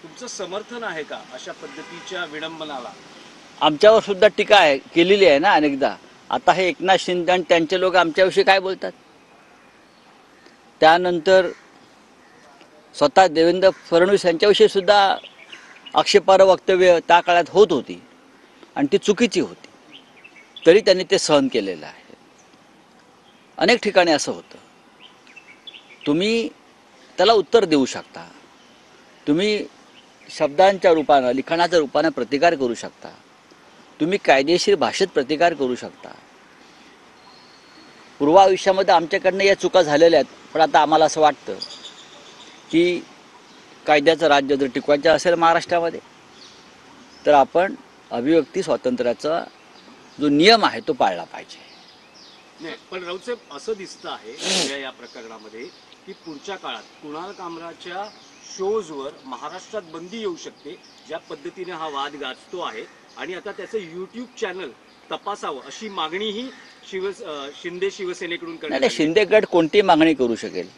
तुमचं समर्थन आहे का अशा पद्धतीच्या विडंबनाला? आमच्यावर सुद्धा टीका केलेली आहे ना अनेकदा. आता हे एकनाथ शिंदे आणि त्यांचे लोक आमच्याविषयी काय बोलतात. त्यानंतर स्वतः देवेंद्र फडणवीस यांच्याविषयी सुद्धा आक्षेपार्ह वक्तव्य त्या काळात होत होती आणि ती चुकीची होती, तरी त्यांनी ते सहन केलेलं आहे. अनेक ठिकाणी असं होतं. तुम्ही त्याला उत्तर देऊ शकता, तुम्ही शब्दांच्या रूपानं लिखाणाच्या रूपानं प्रतिकार करू शकता, तुम्ही कायदेशीर भाषेत प्रतिकार करू शकता. पूर्वायुष्यामध्ये आमच्याकडनं या चुका झालेल्या आहेत, पण आता आम्हाला असं वाटतं की कायद्याचं राज्य जर टिकवायचं असेल महाराष्ट्रामध्ये तर आपण अभिव्यक्ती स्वातंत्र्याचा जो नियम आहे तो पाळला पाहिजे. नाही, पण राऊत साहेब असं दिसतं आहे या प्रकरणामध्ये की पुढच्या काळात कुणाल कामराच्या शोजवर महाराष्ट्रात बंदी येऊ शकते, ज्या पद्धतीने हा वाद गाजतो आहे. आणि आता त्याचं यूट्यूब चॅनल तपासावं अशी मागणीही शिंदे शिवसेनेकडून करण्यात नाही, शिंदे गट कोणती मागणी करू शकेल.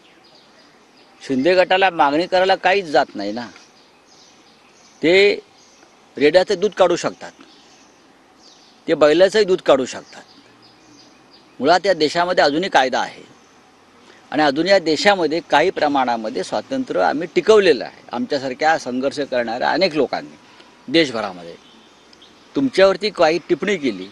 शिंदे गटाला मागणी करायला काहीच जात नाही ना. ते रेड्याचं दूध काढू शकतात, ते बैलाचंही दूध काढू शकतात. मुळात या देशामध्ये अजूनही कायदा आहे आणि अजून या देशामध्ये काही प्रमाणामध्ये स्वातंत्र्य आम्ही टिकवलेलं आहे. आमच्यासारख्या संघर्ष करणाऱ्या अनेक लोकांनी देशभरामध्ये. तुमच्यावरती काही टिप्पणी केली